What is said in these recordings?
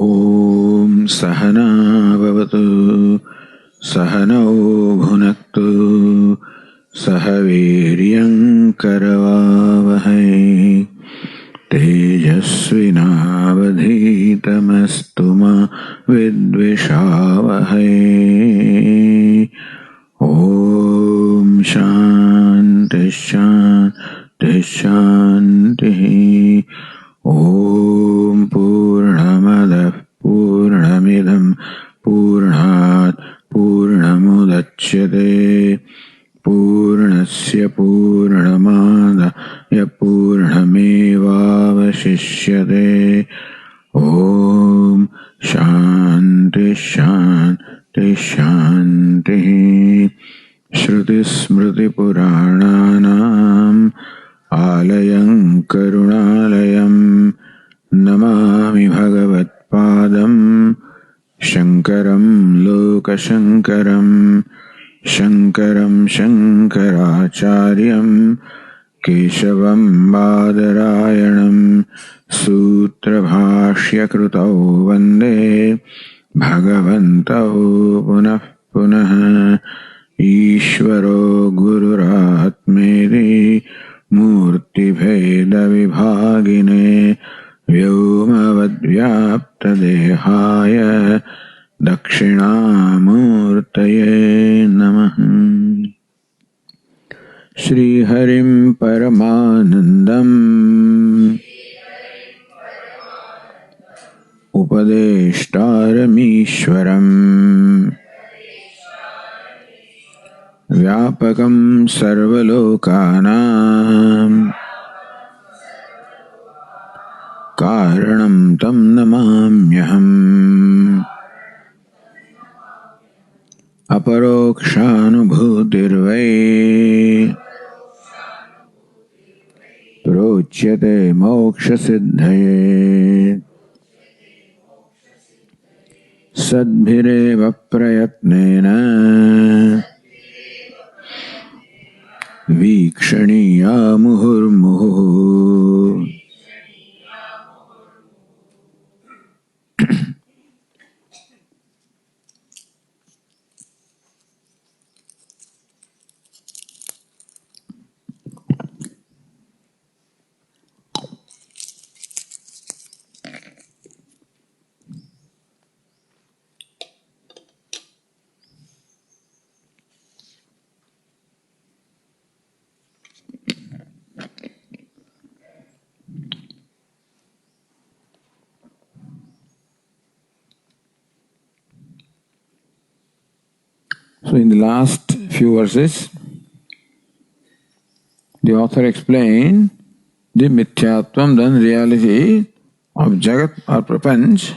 Om Sahana Bhavatu Sahanau Bhunaktu Sahaviryam Karavavahai Tejasvinavadhitamastu ma vidvishavahai. Om Shanti Shanti Shanti. Om Purnamadav Purnamidam Purnat Purnamudachyate Purnasya Purnamadaya Purnamevavashishyate. Om Shanti Shanti Shanti. Shruti Smriti Purananam Alayam Karunalayam Namami Bhagavat Padam Shankaram Lokashankaram Shankaram Shankaracharyam Keshavam Badarayanam Sutra Bhashya Krutau Vande Bhagavantau Punah Punah Ishvaro Gururatmeri Murti Bheda Vibhagine Vyomavadvyapta Dehaya Dakshinamurtaye Namaha. Shri Harim Paramanandam Upadeshtaramishwaram Vyapakam Sarvalokanam Karanam Tam Namamyaham. Aparokṣānubhūtirvai Prochyate moksha siddhaye Sadbhireva prayatnena Vikshaniya muhurmuhu. So in the last few verses, the author explained the mithyatvam, the reality of Jagat or Prapanch,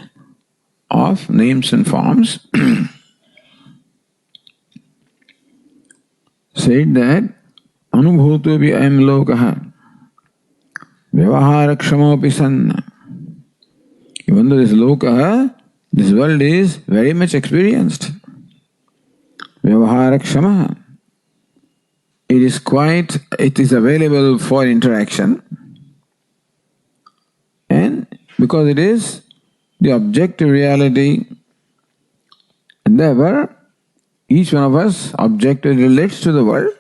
of names and forms. Said that Anubhutopi ayam lokaha Vyavaharakshamopi sanna. Even though this loka, this world is very much experienced. Vyavaharakshama. It is available for interaction, and because it is the objective reality, and therefore each one of us objectively relates to the world,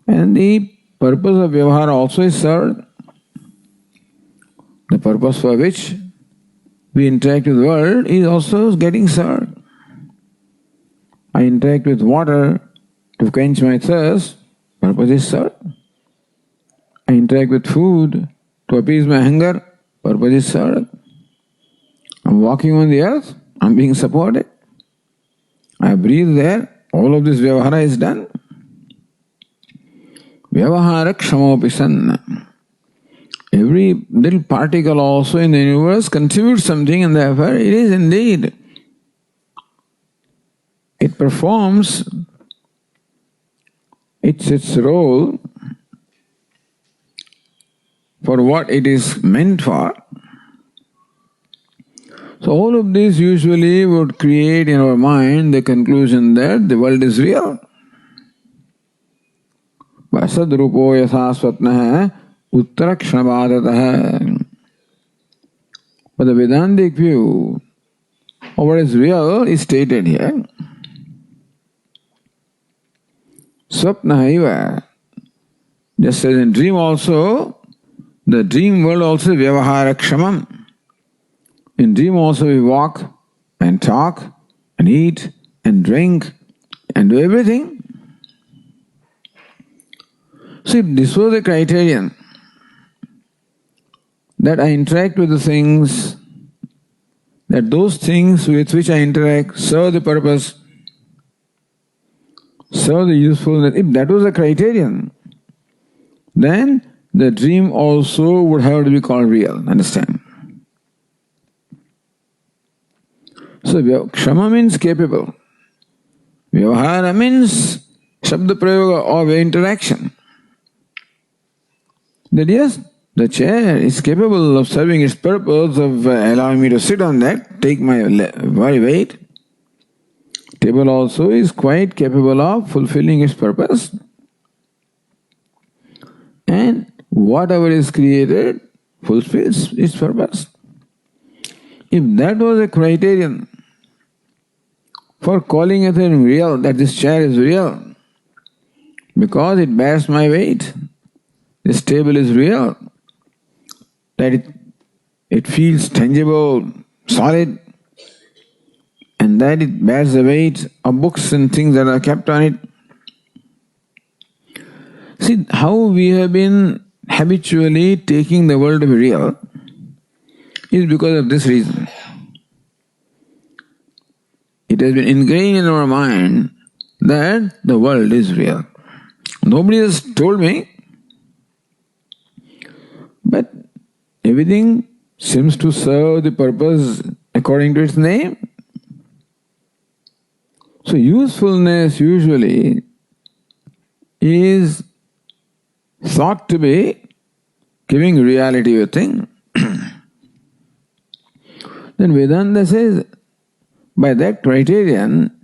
and the purpose of Vyavahara also is served. The purpose for which we interact with the world is also getting served. I interact with water to quench my thirst, purpose is served. I interact with food to appease my hunger, purpose is served. I'm walking on the earth, I'm being supported. I breathe there, all of this Vyavahara is done. Vyavaharakshamopi sanna. Every little particle also in the universe contributes something, and therefore it is indeed. It performs its role for what it is meant for. So all of this usually would create in our mind the conclusion that the world is real. Vasadrupo yasasvatnaha uttarakshanabhadatah. But the Vedantic view of what is real is stated here. Swapnahaiva. Just as in dream also, the dream world also Vyavaharakṣamam. In dream also we walk and talk and eat and drink and do everything. So if this was a criterion, that I interact with the things, that those things with which I interact serve the purpose, serve the usefulness, if that was a criterion, then the dream also would have to be called real, understand? So Kshama means capable. Vyavahara means Shabda Prayoga or interaction. That yes, the chair is capable of serving its purpose of allowing me to sit on that, take my body weight. Table also is quite capable of fulfilling its purpose. And whatever is created fulfills its purpose. If that was a criterion for calling a thing real, that this chair is real, because it bears my weight, this table is real, that it feels tangible, solid, and that it bears the weight of books and things that are kept on it. See how we have been habitually taking the world to be real is because of this reason. It has been ingrained in our mind that the world is real. Nobody has told me, but everything seems to serve the purpose according to its name. So usefulness usually is thought to be giving reality to a thing. Then Vedanta says, by that criterion,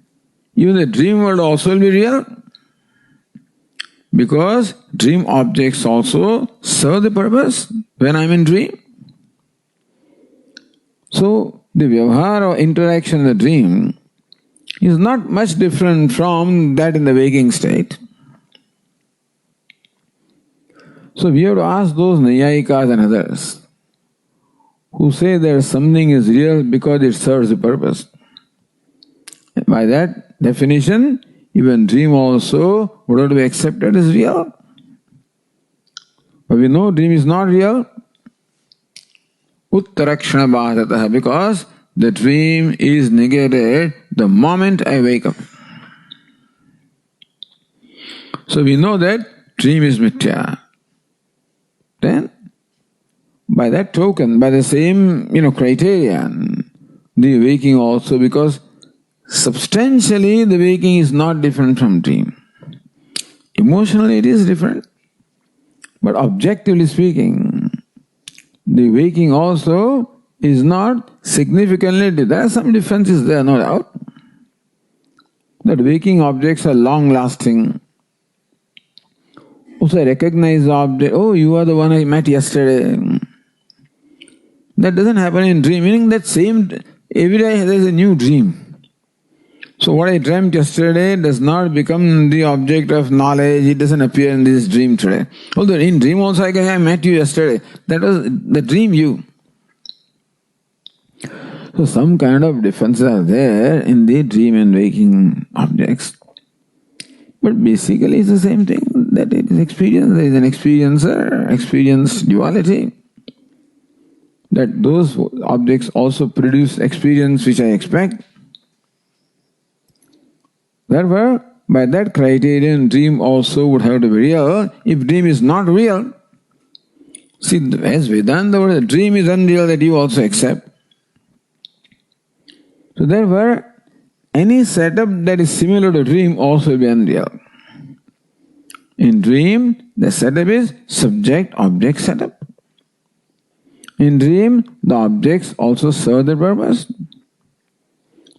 even the dream world also will be real, because dream objects also serve the purpose when I am in dream. So the vyavahara or interaction in the dream is not much different from that in the waking state. So we have to ask those Nayayikas and others who say that something is real because it serves the purpose. By that definition, even dream also would have to be accepted as real. But we know dream is not real. Uttarakṣānubhūti, because the dream is negated the moment I wake up. So we know that dream is mithya. Then, by that token, by the same criterion, the waking also, because substantially the waking is not different from dream. Emotionally it is different, but objectively speaking, the waking also is not significantly different. There are some differences there, no doubt. That waking objects are long-lasting. Also, I recognize the object. Oh, you are the one I met yesterday. That doesn't happen in dream. Meaning that same, every day there is a new dream. So what I dreamt yesterday does not become the object of knowledge. It doesn't appear in this dream today. Although in dream also I met you yesterday. That was the dream you. So some kind of differences are there in the dream and waking objects. But basically it's the same thing, that it is experience, there is an experiencer, experience duality. That those objects also produce experience which I expect. Therefore, by that criterion, dream also would have to be real. If dream is not real, see, as Vedanta, the dream is unreal, that you also accept. So therefore, any setup that is similar to dream also will be unreal. In dream, the setup is subject-object setup. In dream, the objects also serve their purpose.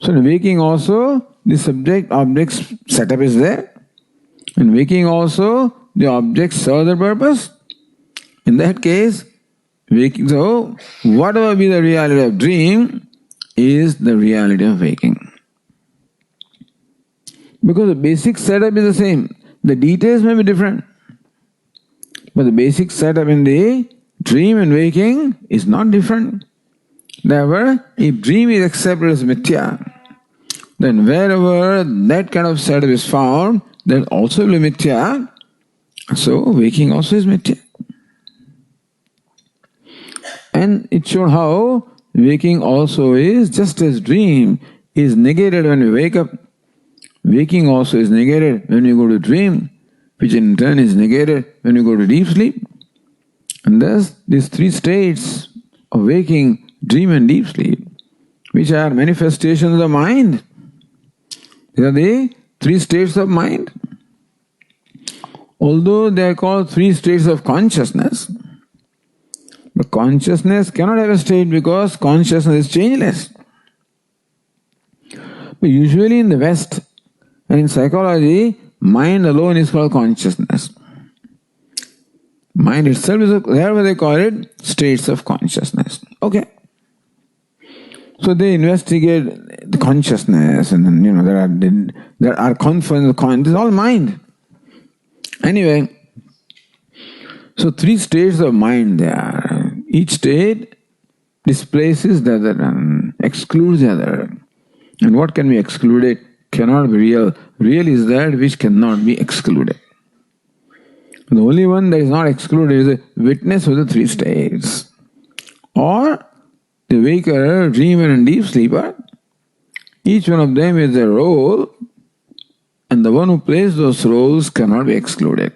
So in waking also, the subject-object setup is there. In waking also, the objects serve their purpose. In that case, Waking. So, whatever be the reality of dream is the reality of waking. Because the basic setup is the same. The details may be different. But the basic setup in the dream and waking is not different. Therefore, if dream is accepted as mithya, then wherever that kind of setup is found, that also will be mithya. So, waking also is mithya. And it showed how waking also is, just as dream is negated when we wake up, waking also is negated when we go to dream, which in turn is negated when we go to deep sleep. And thus, these three states of waking, dream and deep sleep, which are manifestations of the mind. These are the three states of mind. Although they are called three states of consciousness, but consciousness cannot have a state because consciousness is changeless. But usually in the West and in psychology, mind alone is called consciousness. Mind itself is, therefore they call it states of consciousness. Okay. So they investigate the consciousness and then, there are conferences, this is all mind. Anyway, so three states of mind there. Each state displaces the other and excludes the other. And what can be excluded cannot be real. Real is that which cannot be excluded. The only one that is not excluded is the witness of the three states. Or the waker, dreamer and deep sleeper. Each one of them is a role, and the one who plays those roles cannot be excluded.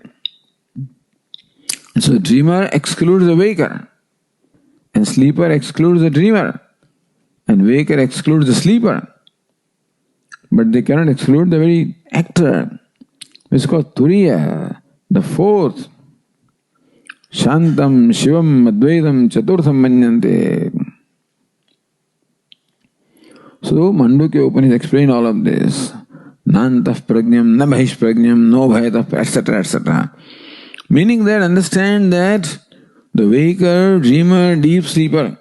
And so dreamer excludes the waker, and sleeper excludes the dreamer, and waker excludes the sleeper. But they cannot exclude the very actor, which is called Turiya, the fourth. Shantam, Shivam, Advaitam, Chaturtham Manyante. So Mandukya Upanishad explain all of this. Nantah prajnam, na bahish prajnam, no bhayatah, etc., etc. Meaning that understand that the waker, dreamer, deep sleeper,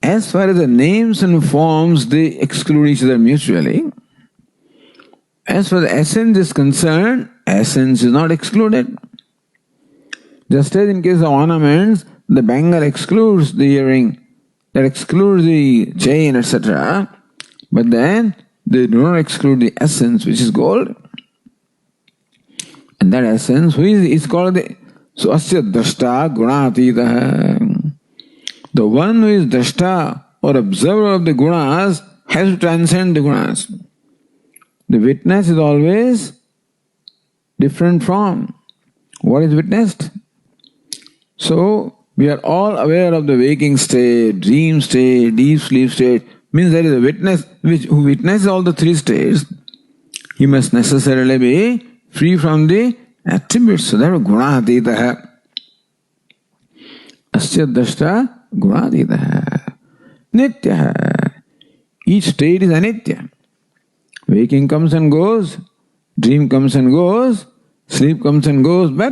as far as the names and forms, they exclude each other mutually. As far as the essence is concerned, essence is not excluded. Just as in case of ornaments, the bangle excludes the earring, that excludes the chain, etc. But then they do not exclude the essence, which is gold. And that essence, who is called the so asya drashta gunatitaha. The one who is drashta or observer of the gunas has to transcend the gunas. The witness is always different from what is witnessed. So we are all aware of the waking state, dream state, deep sleep state. Means there is a witness who witnesses all the three states. He must necessarily be free from the attributes. So that is gunatitaha. Asya drashta gunatitaha. Nityaha. Each state is anitya. Waking comes and goes, dream comes and goes, sleep comes and goes, but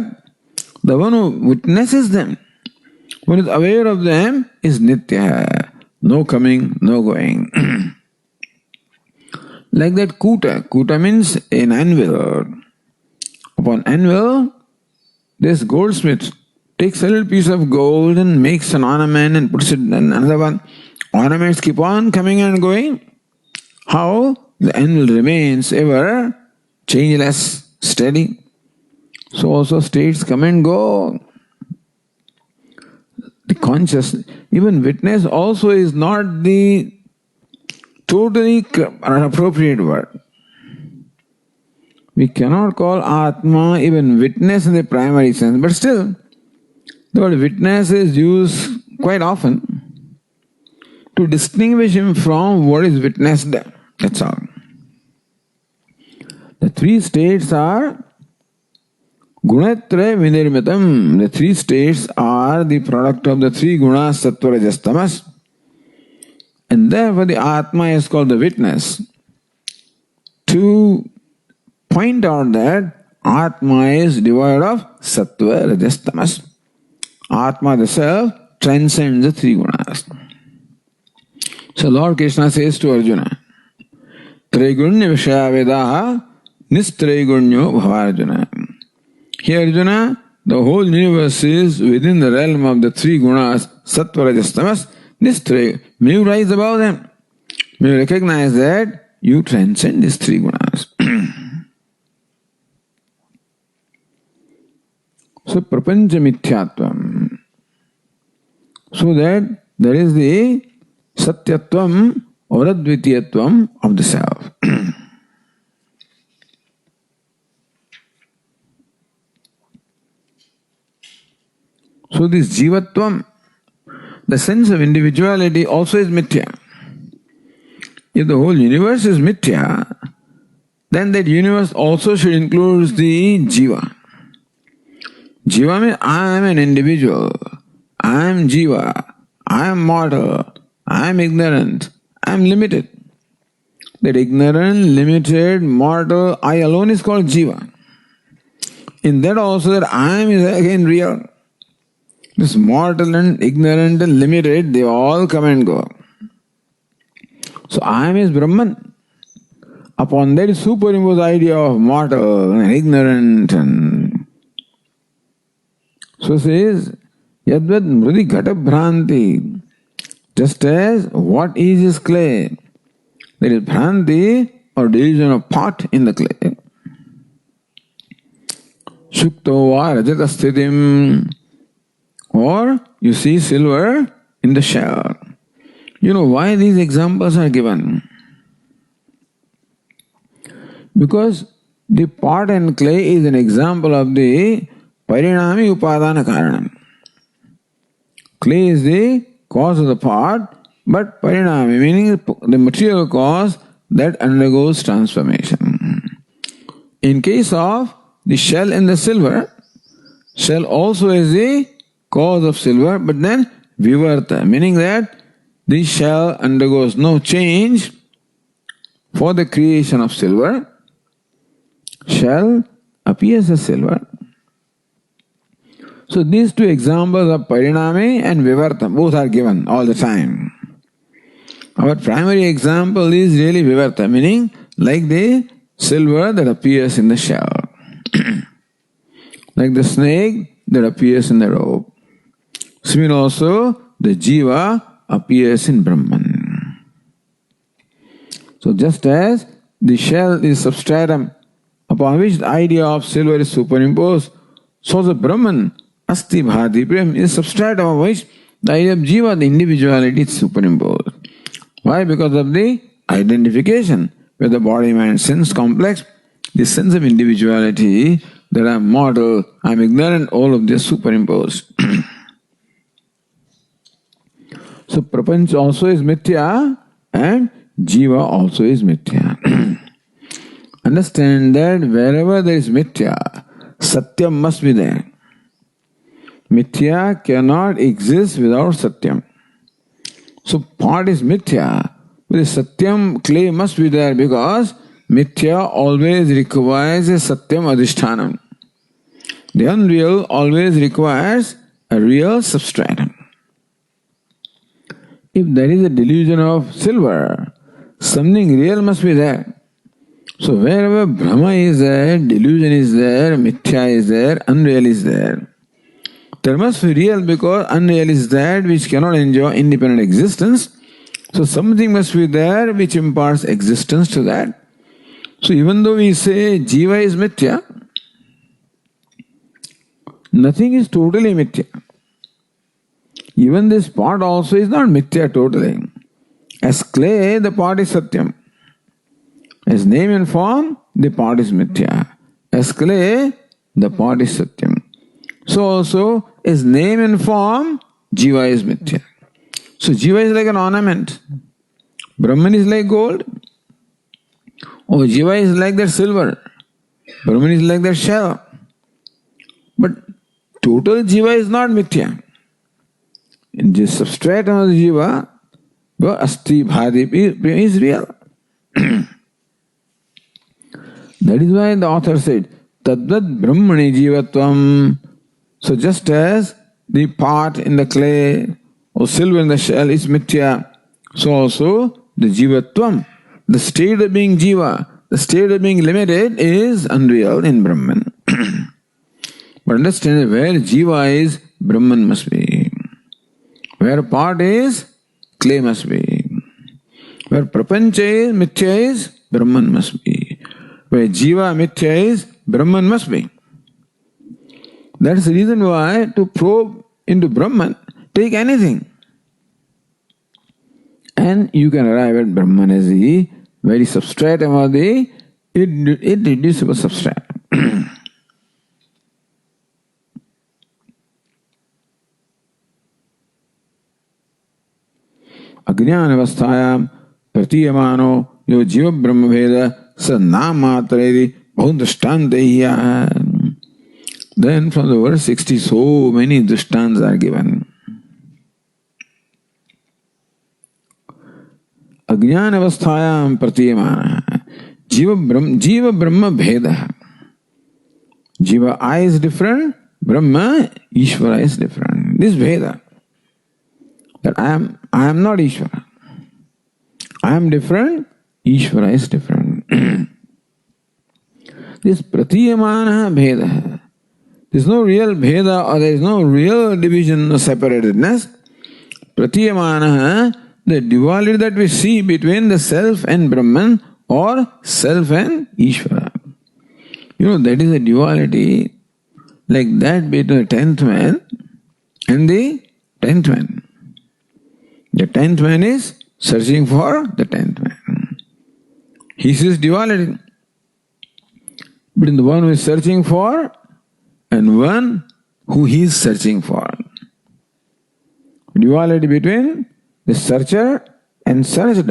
the one who witnesses them, one who is aware of them, is nitya. No coming, no going. Like that kuta. Kuta means an anvil. Upon anvil, this goldsmith takes a little piece of gold and makes an ornament and puts it in another one. Ornaments keep on coming and going. How? The anvil remains ever changeless, steady. So also states come and go. The consciousness, even witness also is not the totally appropriate word. We cannot call Atma even witness in the primary sense, but still, the word witness is used quite often to distinguish him from what is witnessed. That's all. The three states are Gunatraya vinirmitam. The three states are the product of the three gunas, sattva, rajas, tamas. And therefore the Atma is called the witness. To point out that Atma is devoid of sattva, rajas, tamas. Atma, the self, transcends the three gunas. So Lord Krishna says to Arjuna, Traigunya Vishaya Vedaha Nistraigunya Bhavarjuna. Here Arjuna, the whole universe is within the realm of the three gunas, Sattva, Rajas, Tamas, Nistraiga. May you rise above them. May you recognize that you transcend these three gunas. So Prapancha Mithyatvam. So that there is the Satyatvam or Advitiyatvam of the self. So this Jivatvam, the sense of individuality also is mithya. If the whole universe is mithya, then that universe also should include the Jiva. Jiva means I am an individual, I am Jiva, I am mortal, I am ignorant, I am limited. That ignorant, limited, mortal, I alone is called Jiva. In that also that I am is again real. This mortal and ignorant and limited, they all come and go. So I am is Brahman. Upon that superimposed idea of mortal and ignorant and so says, Yadvad Mrudi Ghata Bhranti. Just as what is clay? There is Bhranti or delusion of pot in the clay. Shukto va Rajata Sthitim. Or you see silver in the shell. You know why these examples are given? Because the pot and clay is an example of the Parinami Upadana Karanam. Clay is the cause of the pot, but Parinami, meaning the material cause that undergoes transformation. In case of the shell and the silver, shell also is the cause of silver, but then vivarta, meaning that the shell undergoes no change for the creation of silver. Shell appears as silver. So these two examples of Parinami and Vivarta, both are given all the time. Our primary example is really Vivarta, meaning like the silver that appears in the shell. Like the snake that appears in the rope. Similarly also, the Jiva appears in Brahman. So just as the shell is substratum upon which the idea of silver is superimposed, so the Brahman, Asti Bhati Prem, is substratum of which the idea of Jiva, the individuality, is superimposed. Why? Because of the identification with the body, mind, sense complex, the sense of individuality, that I am mortal, I am ignorant, all of this superimposed. So Prapancha also is mithya and Jiva also is mithya. Understand that wherever there is mithya, Satyam must be there. Mithya cannot exist without Satyam. So pot is mithya, but the Satyam clay must be there because mithya always requires a Satyam adhishthanam. The unreal always requires a real substratum. If there is a delusion of silver, something real must be there. So wherever Brahma is there, delusion is there, mithya is there, unreal is there. There must be real because unreal is that which cannot enjoy independent existence. So something must be there which imparts existence to that. So even though we say Jiva is mithya, nothing is totally mithya. Even this pot also is not mithya totally. As clay, the pot is satyam. As name and form, the pot is mithya. As clay, the pot is satyam. So also, as name and form, Jiva is mithya. So Jiva is like an ornament. Brahman is like gold. Or Jiva is like that silver. Brahman is like that shell. But total Jiva is not mithya. In the substratum of the Jiva, Asti Bhadi is real. That is why the author said, Tadvad Brahmani Jivatvam. So just as the pot in the clay or silver in the shell is mithya, so also the jivatvam, the state of being jiva, the state of being limited is unreal in Brahman. But understand, where jiva is, Brahman must be. Where pot is, clay must be. Where prapancha is, mithya is, Brahman must be. Where jiva mithya is, Brahman must be. That's the reason why to probe into Brahman, take anything. And you can arrive at Brahman as the very substratum of the irreducible substratum. Ajnana avasthayam pratiyamano yo jiva brahma bheda sa namatredi bahudrishtanteya. Then from the verse 60, so many drishtants are given. Ajnana avasthayam pratiyamana jiva brahma bheda. Jiva I is different, Brahma, Ishvara is different. This bheda. That I am not Ishvara. I am different, Ishvara is different. This pratiyamana bheda. There is no real bheda or there is no real division or separatedness. Pratiyamana, the duality that we see between the self and Brahman or self and Ishvara. You know, that is a duality like that between the 10th man and the 10th man. The 10th man is searching for the 10th man. He sees duality. But in the one who is searching for and one who he is searching for. Duality between the searcher and searched.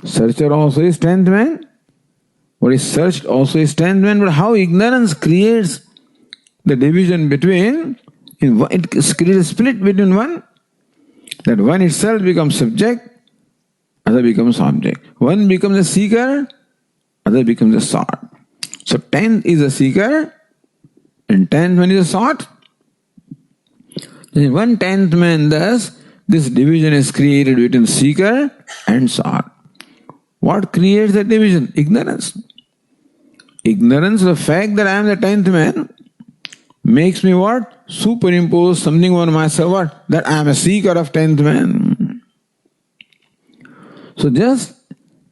Searcher also is 10th man. What is searched also is 10th man. But how ignorance creates the division between, it creates a split between one. That one itself becomes subject, other becomes object. One becomes a seeker, other becomes a sought. So 10th is a seeker and 10th man is a sought. In 1/10th man thus, this division is created between seeker and sought. What creates that division? Ignorance. Ignorance of the fact that I am the 10th man makes me what? Superimpose something on myself, what? That I am a seeker of 10th man. So just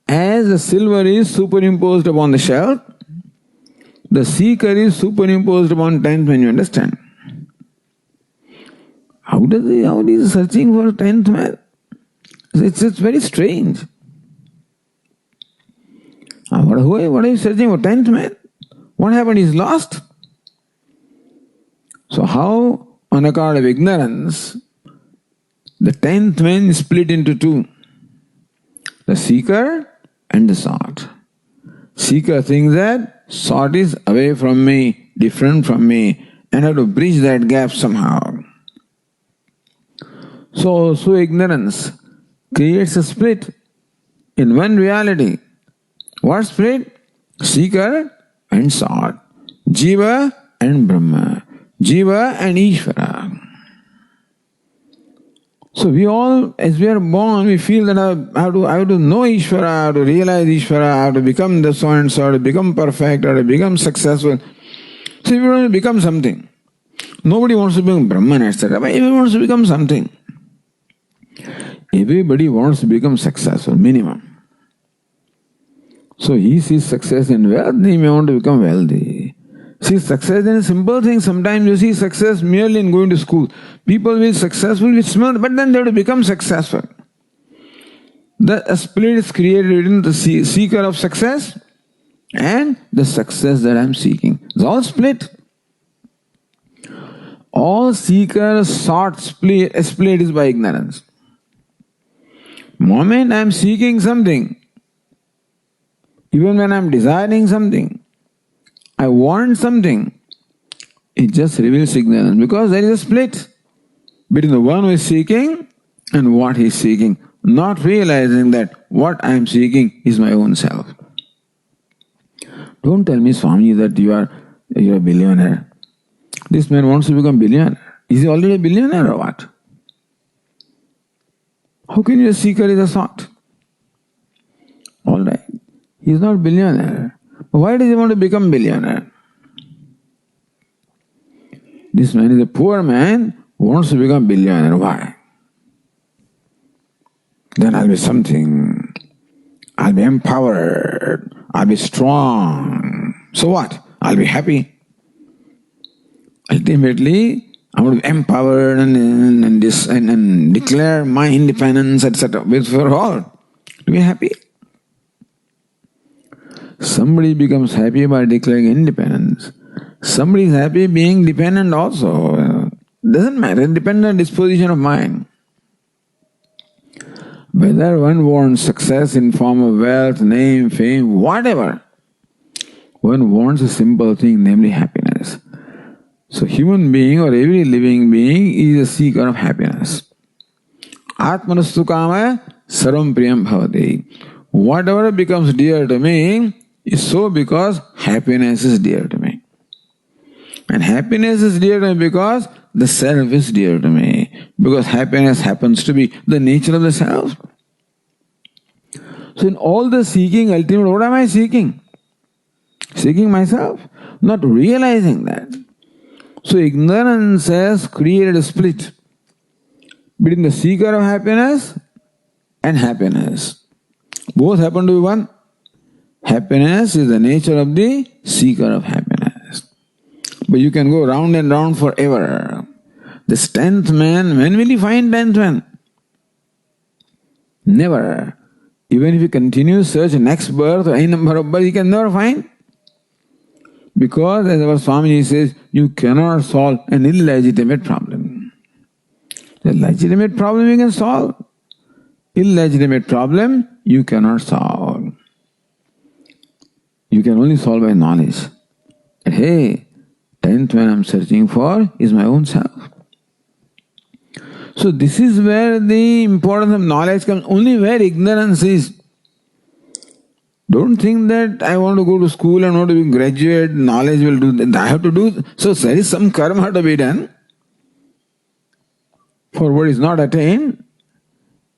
as the silver is superimposed upon the shelf, the seeker is superimposed upon 10th man, you understand? How is searching for 10th man? It's very strange. What are you searching for? 10th man? What happened? He's lost. So how, on account of ignorance, the 10th man is split into two. The seeker and the sought. Seeker thinks that sought is away from me, different from me, and I have to bridge that gap somehow. So ignorance creates a split in one reality. What split? Seeker and sought. Jiva and Brahma. Jiva and Ishvara. So we all, as we are born, we feel that I have to know Ishvara, I have to realize Ishvara, I have to become the so and so, I have to become perfect, I have to become successful. So we want to become something. Nobody wants to become Brahman, etc. But everyone wants to become something. Everybody wants to become successful, minimum. So he sees success in wealth, he may want to become wealthy. See success in a simple thing. Sometimes you see success merely in going to school. People will be successful with small, but then they have to become successful. The split is created within the seeker of success and the success that I am seeking. It's all split. All seekers sought split is by ignorance. Moment I am seeking something, even when I am desiring something, I want something, it just reveals ignorance because there is a split between the one who is seeking and what he is seeking, not realizing that what I am seeking is my own self. Don't tell me, Swami, that you are a billionaire. This man wants to become billionaire. Is he already a billionaire or what? How can you seek is a thought? All right. He is not a billionaire. But why does he want to become billionaire? This man is a poor man who wants to become billionaire. Why? Then I'll be something. I'll be empowered. I'll be strong. So what? I'll be happy. Ultimately, I want to be empowered and declare my independence, etc. For all. To be happy. Somebody becomes happy by declaring independence. Somebody is happy being dependent also. Doesn't matter, it depends on disposition of mind. Whether one wants success in form of wealth, name, fame, whatever, one wants a simple thing, namely happiness. So human being or every living being is a seeker of happiness. Atmanastu kama sarvam priyam bhavati. Whatever becomes dear to me is so because happiness is dear to me. And happiness is dear to me because the self is dear to me. Because happiness happens to be the nature of the self. So in all the seeking, ultimately, what am I seeking? Seeking myself. Not realizing that. So ignorance has created a split between the seeker of happiness and happiness. Both happen to be one. Happiness is the nature of the seeker of happiness. But you can go round and round forever. This 10th man, when will he find 10th man? Never. Even if he continues search next birth or any number of births, he can never find. Because as our Swami says, you cannot solve an illegitimate problem. The legitimate problem you can solve. Illegitimate problem you cannot solve. You can only solve by knowledge. That, hey, 10th man I'm searching for is my own self. So this is where the importance of knowledge comes, only where ignorance is. Don't think that I want to go to school and want to be graduate, knowledge will do that. I have to do, so there is some karma to be done for what is not attained,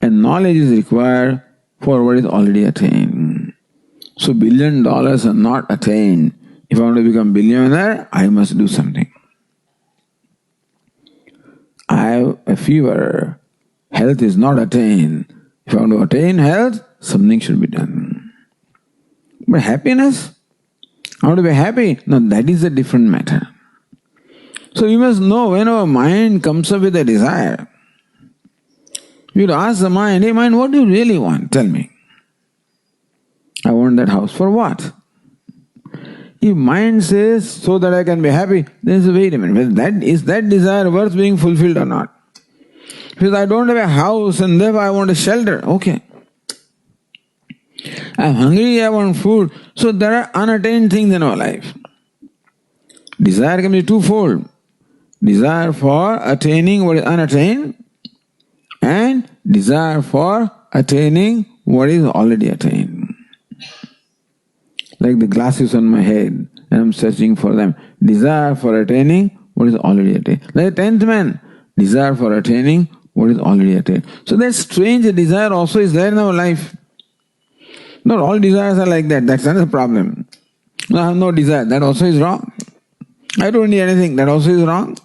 and knowledge is required for what is already attained. So $1 billion are not attained. If I want to become billionaire, I must do something. I have a fever. Health is not attained. If I want to attain health, something should be done. But happiness, I want to be happy. No, that is a different matter. So you must know when our mind comes up with a desire, you ask the mind, hey mind, what do you really want? Tell me. I want that house. For what? If mind says, so that I can be happy, then say, wait a minute, is that desire worth being fulfilled or not? Because I don't have a house and therefore I want a shelter. Okay. I'm hungry, I want food. So there are unattained things in our life. Desire can be twofold. Desire for attaining what is unattained and desire for attaining what is already attained. Like the glasses on my head and I'm searching for them. Desire for attaining what is already attained. Like the 10th man, desire for attaining what is already attained. So that strange desire also is there in our life. Not all desires are like that. That's another problem. No, I have no desire. That also is wrong. I don't need anything. That also is wrong.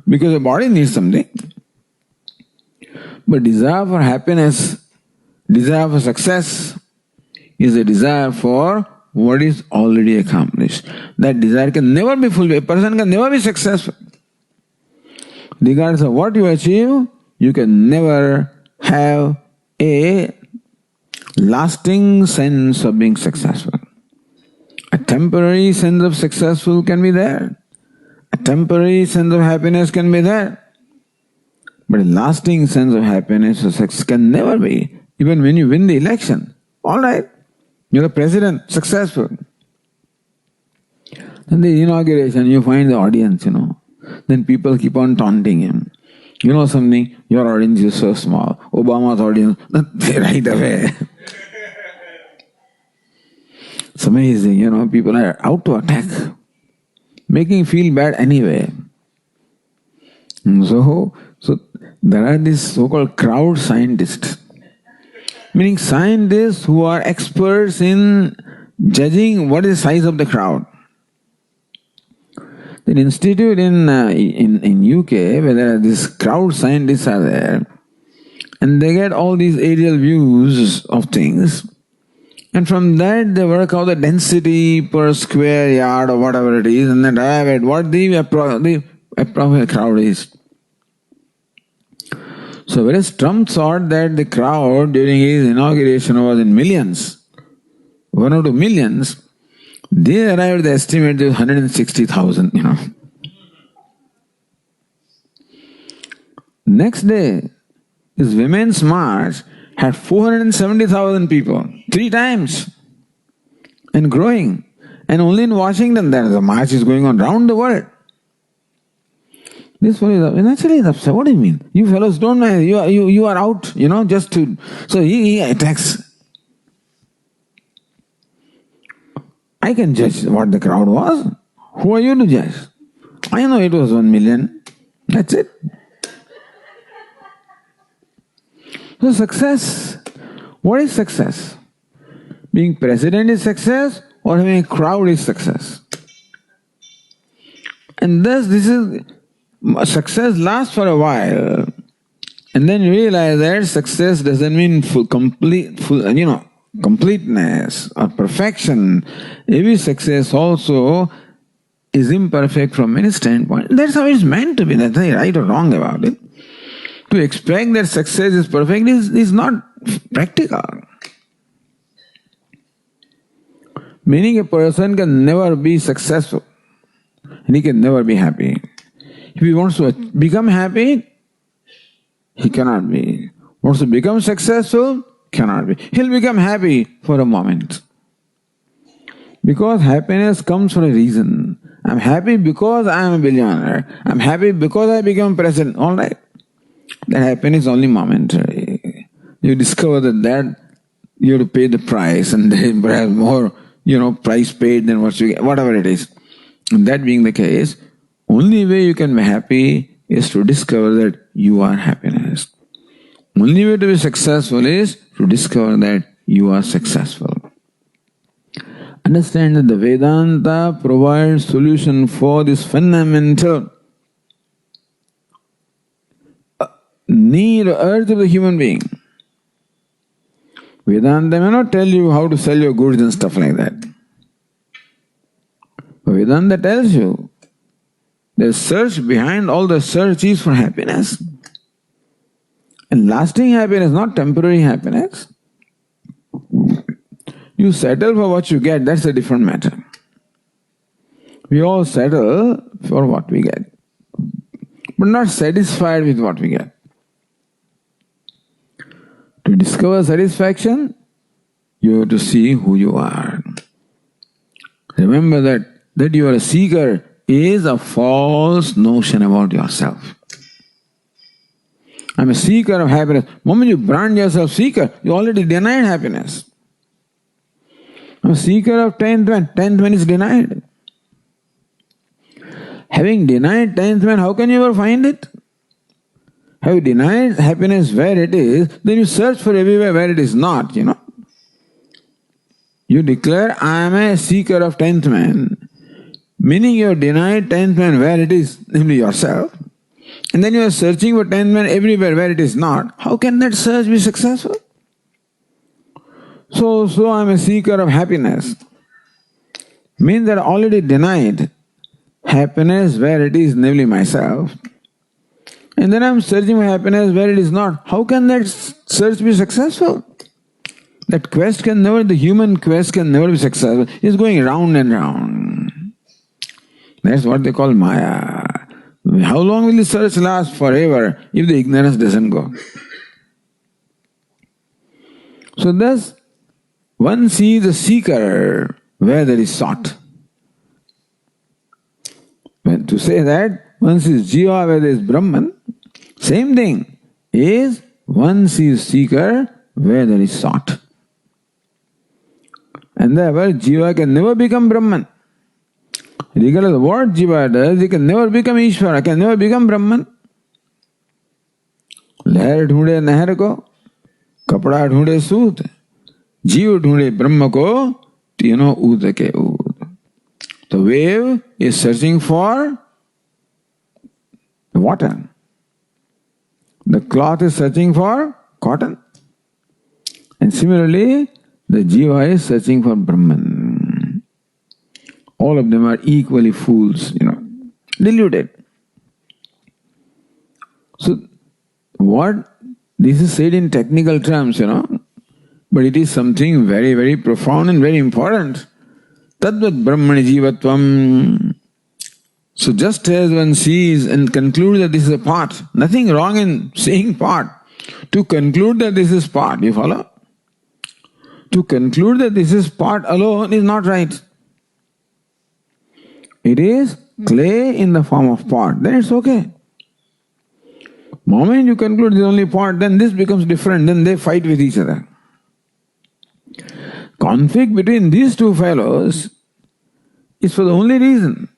Because the body needs something. But desire for happiness, desire for success is a desire for what is already accomplished. That desire can never be fulfilled. A person can never be successful. Regardless of what you achieve, you can never have a lasting sense of being successful. A temporary sense of successful can be there. A temporary sense of happiness can be there. But a lasting sense of happiness or success can never be. Even when you win the election. All right, you're the president, successful. Then the inauguration, you find the audience, Then people keep on taunting him. You know something? Your audience is so small. Obama's audience, right away. It's amazing, people are out to attack, making feel bad anyway. So there are these so-called crowd scientists, meaning scientists who are experts in judging what is the size of the crowd. An institute in UK where there are these crowd scientists are there, and they get all these aerial views of things, and from that they work out the density per square yard or whatever it is, and then arrive at what the approximate crowd is. So whereas Trump thought that the crowd during his inauguration was in millions, 1 or 2 millions, they arrived at the estimate of 160,000, Next day, his Women's March had 470,000 people, 3 times, and growing. And only in Washington, the march is going on round the world. This fellow is naturally upset. What do you mean? You fellows don't know, you are out, just to... So he attacks. I can judge what the crowd was. Who are you to judge? I know it was 1 million. That's it. So success. What is success? Being president is success, or having a crowd is success? And thus success lasts for a while, and then you realize that success doesn't mean completeness or perfection. Every success also is imperfect from many standpoints. That's how it's meant to be. There's nothing right or wrong about it. To expect that success is perfect is not practical. Meaning a person can never be successful and he can never be happy. If he wants to become happy, he cannot be. Wants to become successful, cannot be. He'll become happy for a moment. Because happiness comes for a reason. I'm happy because I am a billionaire. I'm happy because I become president. All right. That happiness is only momentary. You discover that you have to pay the price, and then perhaps more, price paid than what you get, whatever it is. And that being the case, only way you can be happy is to discover that you are happiness. Only way to be successful is to discover that you are successful. Understand that the Vedanta provides solution for this fundamental need or urge of the human being. Vedanta may not tell you how to sell your goods and stuff like that. But Vedanta tells you the search behind all the search is for happiness. And lasting happiness, not temporary happiness. You settle for what you get, that's a different matter. We all settle for what we get, but not satisfied with what we get. To discover satisfaction, you have to see who you are. Remember that you are a seeker is a false notion about yourself. I'm a seeker of happiness. The moment you brand yourself seeker, you already denied happiness. I'm a seeker of 10th man. 10th man is denied. Having denied 10th man, how can you ever find it? Have you denied happiness where it is, then you search for everywhere where it is not, You declare, I am a seeker of 10th man, meaning you have denied 10th man where it is, namely yourself, and then you are searching for 10th man everywhere where it is not. How can that search be successful? So I am a seeker of happiness. Means that I already denied happiness where it is, namely myself. And then I am searching for happiness where it is not. How can that search be successful? That quest the human quest can never be successful. It's going round and round. That's what they call Maya. How long will the search last? Forever, if the ignorance doesn't go. So thus, one sees the seeker where there is sought. When to say that, one sees Jiva where there is Brahman, same thing is one sees seeker where there is sought. And therefore Jiva can never become Brahman. Regardless of what Jiva does, he can never become Ishvara, can never become Brahman. लहर ढूंढे नहर को, कपड़ा ढूंढे सूत, जीव ढूंढे ब्रह्म को, तीनों ऊत के ऊत. The wave is searching for water. The cloth is searching for cotton. And similarly, the jiva is searching for Brahman. All of them are equally fools, deluded. So, this is said in technical terms, but it is something very, very profound and very important. Tadvat Brahmani Jivatvam. So just as one sees and concludes that this is a part, nothing wrong in seeing part. To conclude that this is part, you follow? To conclude that this is part alone is not right. It is clay in the form of part, then it's okay. Moment you conclude this is only part, then this becomes different, then they fight with each other. Conflict between these two fellows is for the only reason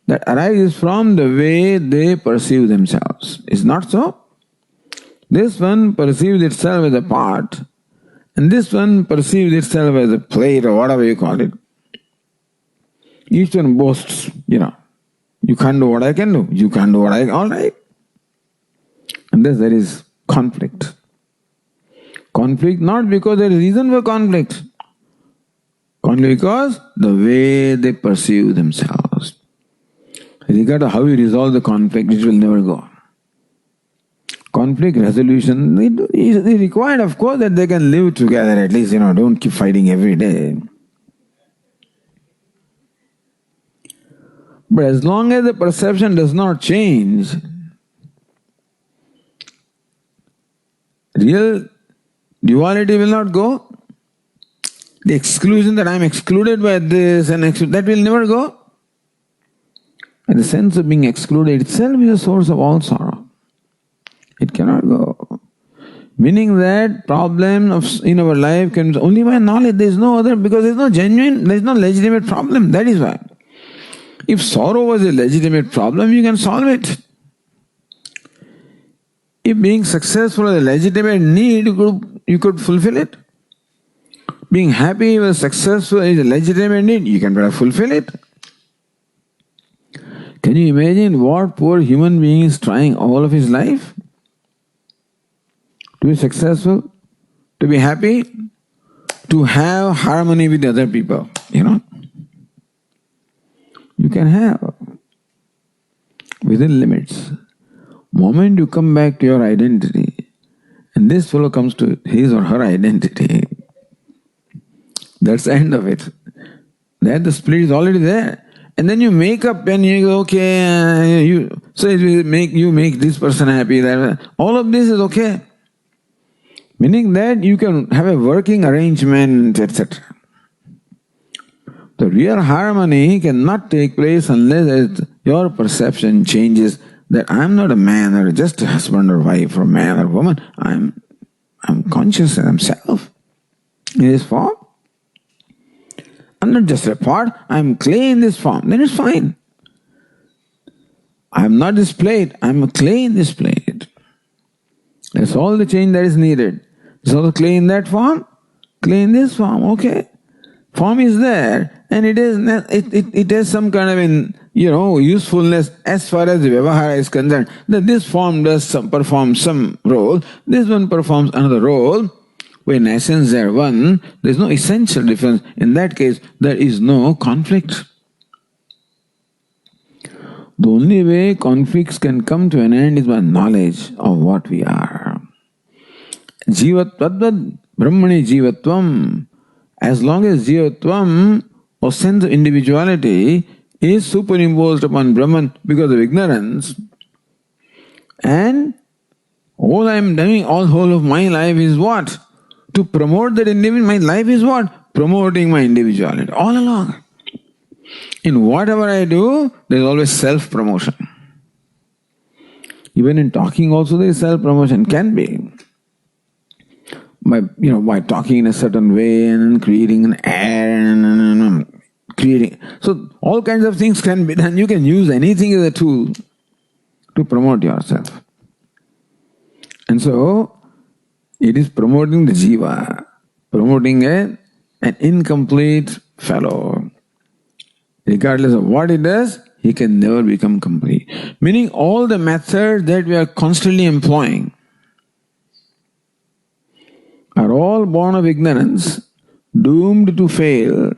that arises from the way they perceive themselves. Is not so? This one perceives itself as a part, and this one perceives itself as a plate or whatever you call it. Each one boasts, you can't do what I can do, you can't do what I can, all right. And thus there is conflict. Conflict not because there is reason for conflict, conflict because the way they perceive themselves. Regardless of how you resolve the conflict, it will never go. Conflict resolution is required, of course, that they can live together at least, don't keep fighting every day. But as long as the perception does not change, real duality will not go. The exclusion that I am excluded by this and that will never go. And the sense of being excluded itself is a source of all sorrow. It cannot go. Meaning that problem in our life comes only by knowledge. There is no other, because there is no genuine, there is no legitimate problem. That is why. If sorrow was a legitimate problem, you can solve it. If being successful is a legitimate need, you could fulfill it. Being happy was successful is a legitimate need, you can better fulfill it. Can you imagine what poor human being is trying all of his life? To be successful, to be happy, to have harmony with other people, You can have within limits. Moment you come back to your identity, and this fellow comes to his or her identity, that's the end of it. That the split is already there. And then you make up and you go, okay, you make this person happy, all of this is okay. Meaning that you can have a working arrangement, etc. The real harmony cannot take place unless your perception changes that I am not a man or just a husband or wife or man or woman. I'm conscious and I'm self in this form. I'm not just a part, I'm clay in this form. Then it's fine. I'm not this plate, I'm a clay in this plate. That's all the change that is needed. It's also clay in that form, clay in this form, okay. Form is there, and it has some kind of usefulness as far as the vyavahara is concerned, that this form does perform some role, this one performs another role. When in essence they are one, there is no essential difference. In that case, there is no conflict. The only way conflicts can come to an end is by knowledge of what we are. Jivatvad Brahmani Jivatvam. As long as Jivatvam, or sense of individuality, is superimposed upon Brahman because of ignorance, and all I am doing all whole of my life is what? To promote that individual. My life is what? Promoting my individuality all along. In whatever I do, there is always self-promotion. Even in talking also there is self-promotion, can be. By talking in a certain way and creating an air and creating. So all kinds of things can be done. You can use anything as a tool to promote yourself. And so, it is promoting the jiva, promoting an incomplete fellow. Regardless of what he does, he can never become complete. Meaning all the methods that we are constantly employing are all born of ignorance, doomed to fail,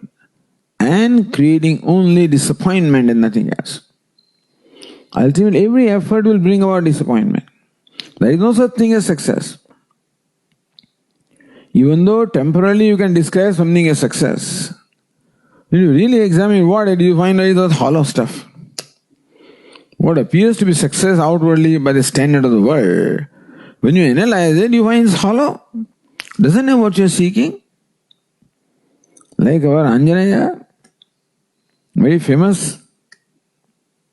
and creating only disappointment and nothing else. Ultimately, every effort will bring about disappointment. There is no such thing as success. Even though temporarily you can describe something as success, when you really examine what it is, you find that it was hollow stuff. What appears to be success outwardly by the standard of the world, when you analyze it, you find it's hollow. Doesn't know what you're seeking. Like our Anjaneya, very famous,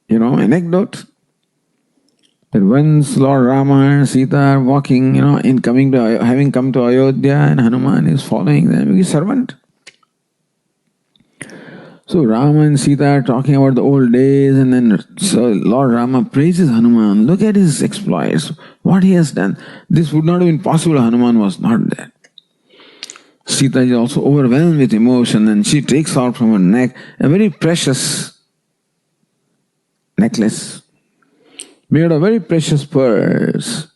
anecdote. That once Lord Rama and Sita are walking, having come to Ayodhya, and Hanuman is following them, he's a servant. So Rama and Sita are talking about the old days, and then Lord Rama praises Hanuman. Look at his exploits, what he has done. This would not have been possible if Hanuman was not there. Sita is also overwhelmed with emotion, and she takes out from her neck a very precious necklace made of very precious pearls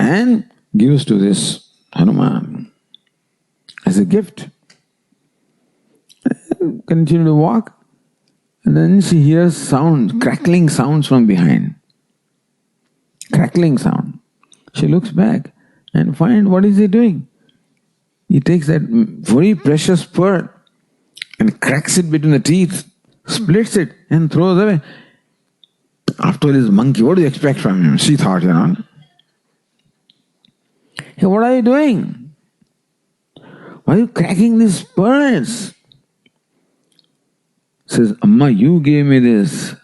and gives to this Hanuman as a gift. Continue to walk, and then she hears sound, crackling sounds from behind. Crackling sound. She looks back and finds, what is he doing? He takes that very precious pearl and cracks it between the teeth, splits it and throws away. After all, he's monkey, what do you expect from him? She thought, Hey, what are you doing? Why are you cracking these pearls? Says, Amma, you gave me this.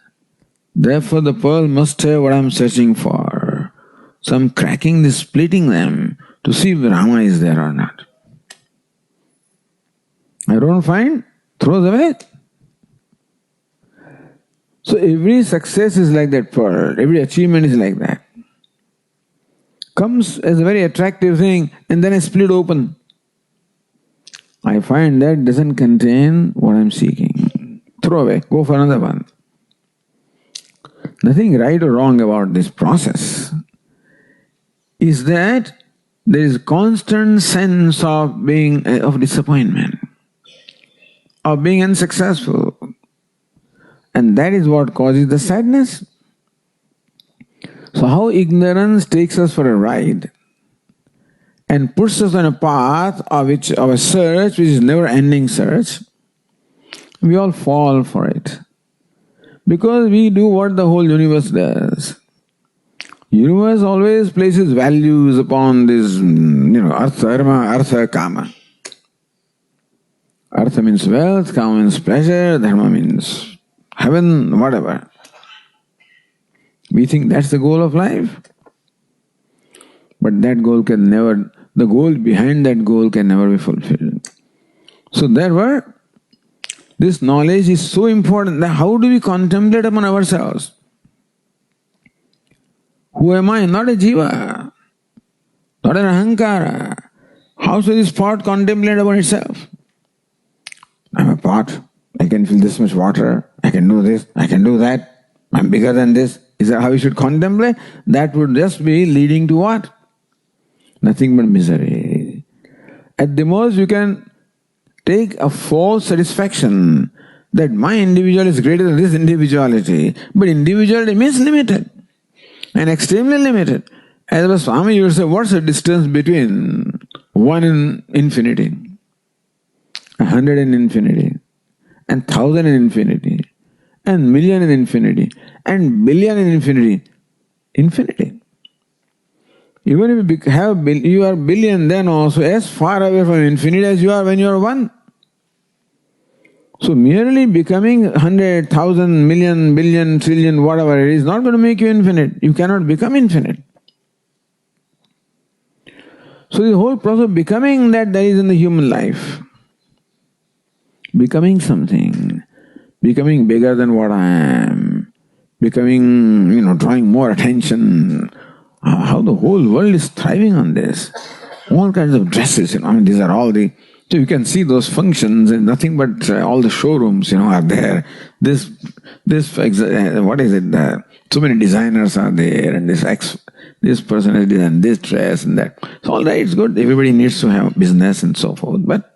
Therefore the pearl must have what I'm searching for. So I'm cracking this, splitting them to see if Rama is there or not. I don't find, throws away. So every success is like that pearl, every achievement is like that. Comes as a very attractive thing and then I split open. I find that doesn't contain what I'm seeking. Throw away, go for another one. Nothing right or wrong about this process. Is that there is constant sense of disappointment, of being unsuccessful. And that is what causes the sadness. So how ignorance takes us for a ride and puts us on a path of a search which is never-ending search, we all fall for it. Because we do what the whole universe does. Universe always places values upon this, artha, dharma, artha, kama. Artha means wealth, kama means pleasure, dharma means heaven, whatever. We think that's the goal of life. But that goal the goal behind that goal can never be fulfilled. So therefore, this knowledge is so important that how do we contemplate upon ourselves? Who am I? Not a jiva, not an ahankara. How should this pot contemplate upon itself? I'm a pot, I can fill this much water, I can do this, I can do that, I'm bigger than this. Is that how we should contemplate? That would just be leading to what? Nothing but misery. At the most you can take a false satisfaction that my individual is greater than this individuality. But individuality means limited and extremely limited. As the Swami used to say, what's the distance between 1 and infinity, 100 and infinity, and 1,000 and infinity, and million and infinity, and billion and infinity? Infinity. Even if you are billion, then also as far away from infinity as you are when you are one. So merely becoming 100, 1,000, million, billion, trillion, whatever it is, not going to make you infinite. You cannot become infinite. So the whole process of becoming that is in the human life. Becoming something, becoming bigger than what I am, becoming, drawing more attention. how the whole world is thriving on this. All kinds of dresses, these are all the... So you can see those functions and nothing but all the showrooms, are there. This, what is it? So many designers are there, and this person has designed this dress and that. So all right, it's good. Everybody needs to have business and so forth. But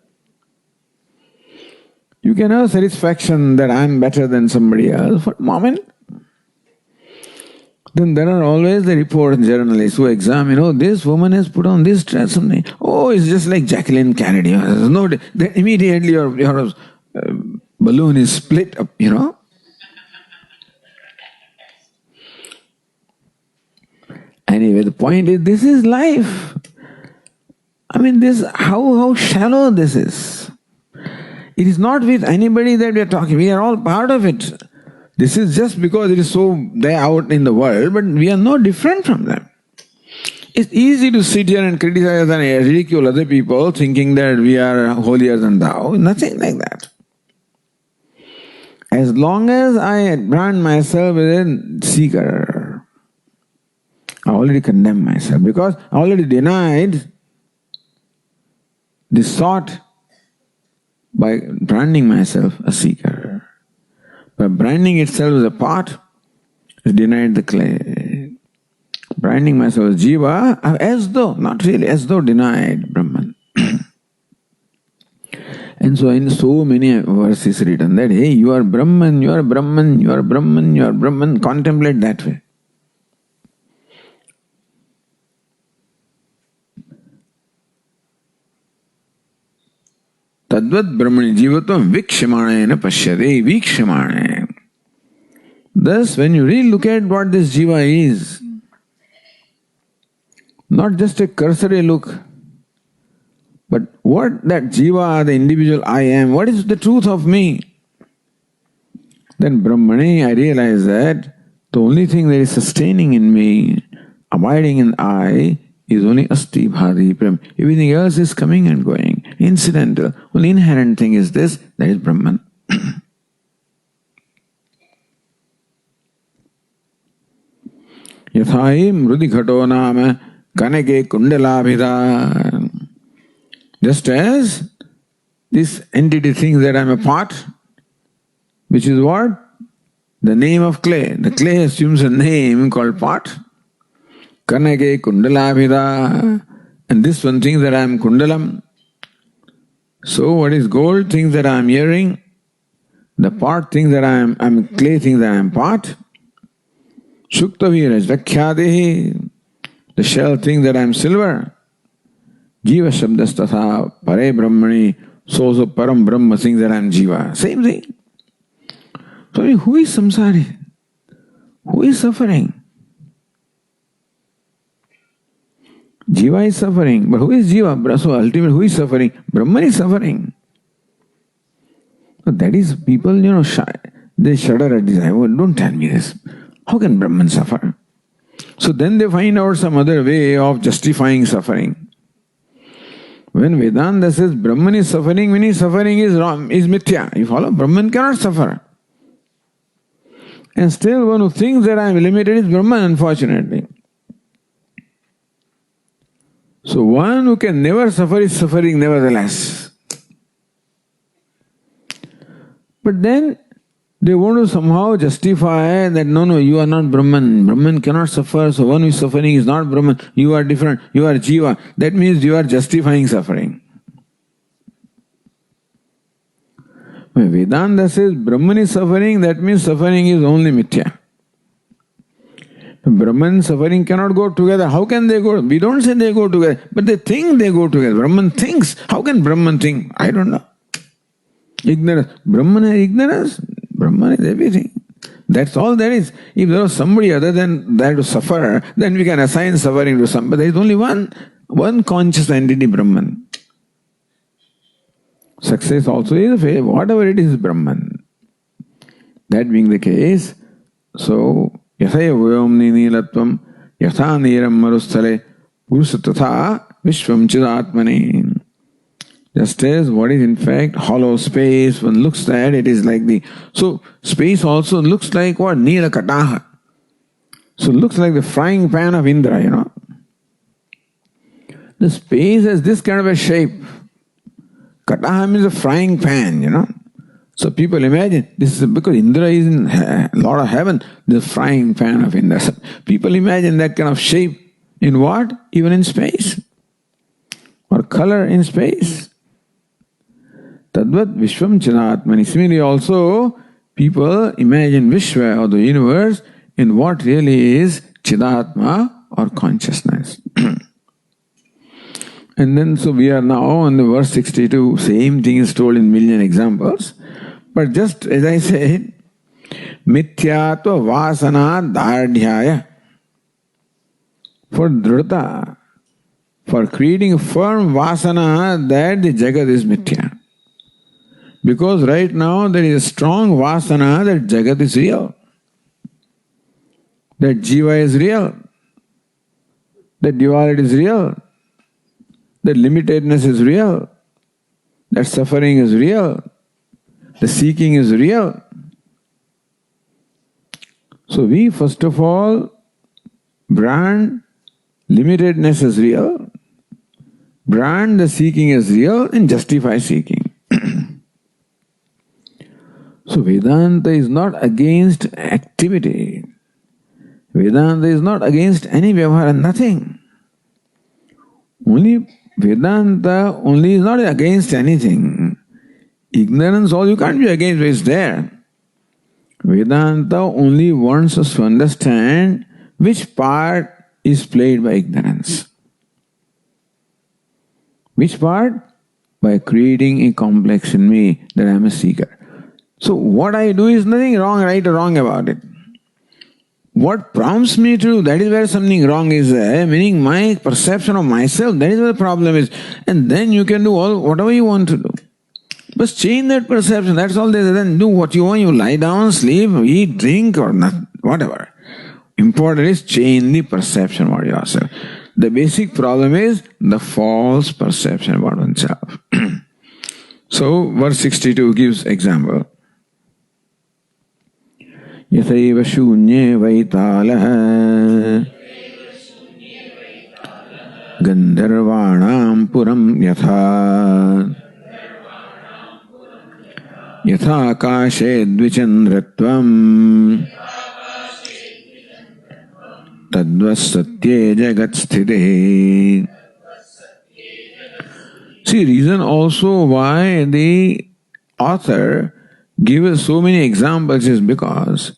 you can have satisfaction that I'm better than somebody else for a moment. Then there are always the report journalists who examine, this woman has put on this dress, something. Oh, it's just like Jacqueline Kennedy. Then immediately your balloon is split up, Anyway, the point is, this is life. How shallow this is. It is not with anybody that we are talking. We are all part of it. This is just because it is so there out in the world, but we are no different from them. It's easy to sit here and criticize and ridicule other people thinking that we are holier than thou. Nothing like that. As long as I brand myself as a seeker, I already condemn myself because I already denied this thought by branding myself a seeker. By branding itself as a pot, it denied the clay. Branding myself as jiva, as though, not really, as though denied Brahman. And so in so many verses written that, hey, you are Brahman, you are Brahman, you are Brahman, you are Brahman, contemplate that way. Tadvat brahmani jivatvam vikshamanena pashyate vikshamane. Thus, when you really look at what this jiva is, not just a cursory look, but what that jiva, the individual I am, what is the truth of me? Then Brahmani, I realize that the only thing that is sustaining in me, abiding in I, is only asti bhadi prem. Everything else is coming and going, incidental. Only inherent thing is this, that is Brahman. Yathai mrudi ghato nama kanake kundalabhida. Just as this entity thinks that I am a pot, which is what? The name of clay. The clay assumes a name called pot. Kanake kundalabhida. And this one thinks that I am kundalam. So what is gold thinks that I am earring. The pot thinks that I am clay thinks that I am pot. Shuktavira is vakyadehi. The shell thinks that I am silver. Jiva shabdastatha pare brahmani. So param brahma thinks that I am jiva. Same thing. So who is samsari? Who is suffering? Jiva is suffering, but who is jiva? So ultimately, who is suffering? Brahman is suffering. So that is people, they shudder at this. Don't tell me this. How can Brahman suffer? So then they find out some other way of justifying suffering. When Vedanta says Brahman is suffering, when his suffering is wrong, is mithya. You follow? Brahman cannot suffer. And still one who thinks that I am limited is Brahman, unfortunately. So one who can never suffer is suffering nevertheless. But then they want to somehow justify that no, you are not Brahman. Brahman cannot suffer, so one who is suffering is not Brahman. You are different, you are Jiva. That means you are justifying suffering. When Vedanta says Brahman is suffering, that means suffering is only mithya. Brahman and suffering cannot go together. How can they go? We don't say they go together, but they think they go together. Brahman thinks. How can Brahman think? I don't know. Ignorance. Brahman is ignorance. Brahman is everything. That's all there is. If there was somebody other than that to suffer, then we can assign suffering to somebody. There is only one conscious entity, Brahman. Success also is a failure. Whatever it is Brahman. That being the case, so Yathaya vayomni nilatvam yatha niram marusthale purusatatha vishvam chidatmani. Just as what is in fact hollow space, one looks at it is like the... So space also looks like what? Nila kataha. So it looks like the frying pan of Indra, you know. The space has this kind of a shape. Kataha means a frying pan, you know. So people imagine, this is because Indra is in Lord of Heaven, the frying pan of Indra. So people imagine that kind of shape in what? Even in space. Or color in space. Tadvat Vishwam Chidatmani. Similarly also, people imagine Vishwa or the universe in what really is Chidatma or consciousness. And then, so we are now on the verse 62, same thing is told in million examples. But just as I said, Mithyatva Vasana Dardhyaya. For Dhrita, for creating a firm Vasana that the Jagat is Mithya. Because right now there is a strong Vasana that Jagat is real. That Jiva is real. That duality is real. That limitedness is real. That suffering is real. The seeking is real. So we first of all brand limitedness as real, brand the seeking as real and justify seeking. So Vedanta is not against activity. Vedanta is not against any vyavahara, nothing. Only Vedanta only is not against anything. Ignorance, all you can't be against, is there. Vedanta only wants us to understand which part is played by ignorance. Which part? By creating a complex in me that I am a seeker. So what I do is nothing wrong, right or wrong about it. What prompts me to do, that is where something wrong is there, meaning my perception of myself, that is where the problem is. And then you can do whatever you want to do. But change that perception, that's all there is. Then do what you want, you lie down, sleep, eat, drink or not, whatever. Important is change the perception about yourself. The basic problem is the false perception about oneself. So verse 62 gives example. Yathaiva shunye vaitalaha gandharvanam puram yatha yatha akashe dvichandratvam tadvasatye jagat sthite. See, reason also why the author gives so many examples is because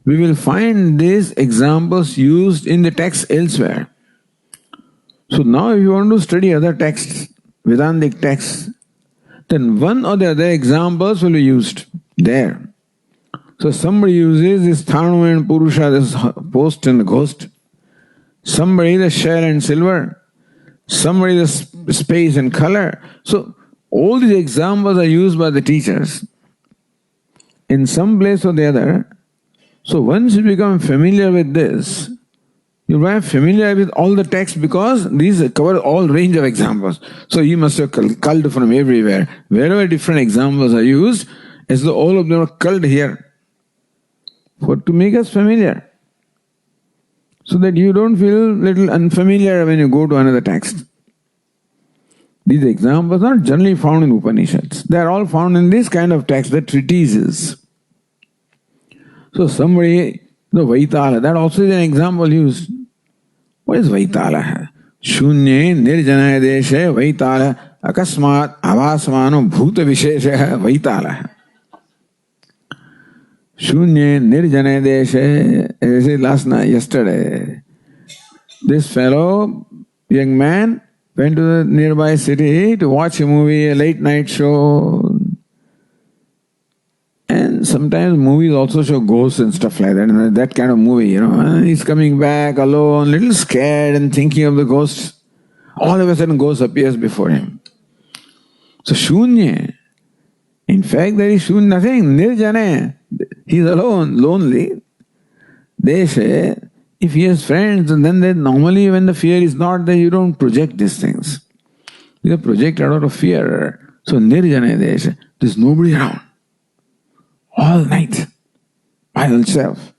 we will find these examples used in the text elsewhere. So now if you want to study other texts, Vedantic texts, then one or the other examples will be used there. So somebody uses this Thanu and Purusha, this post and the ghost. Somebody the shell and silver. Somebody the space and color. So all these examples are used by the teachers in some place or the other. So once you become familiar with this, you become familiar with all the texts because these cover all range of examples. So you must have culled from everywhere. Wherever different examples are used, as though all of them are culled here. To make us familiar. So that you don't feel little unfamiliar when you go to another text. These examples are not generally found in Upanishads. They are all found in this kind of text, the treatises. So somebody, the Vaitala, that also is an example used. What is Vaitala? Shunye nirjanaya deshe Vaitala akasmat avasmanubhūti vishesha Vaitala. Shunye nirjanaya deshe, as I said yesterday, this fellow, young man, went to the nearby city to watch a movie, a late night show. And sometimes movies also show ghosts and stuff like that. And that kind of movie, he's coming back alone, little scared and thinking of the ghosts. All of a sudden, ghost appears before him. So Shunya, in fact, there is Shunya, nothing, Nirjane. He's alone, lonely. They say, if he has friends, and then normally when the fear is not there, you don't project these things. You project out of fear. So Nirjane, they say, there's nobody around. All night, by himself.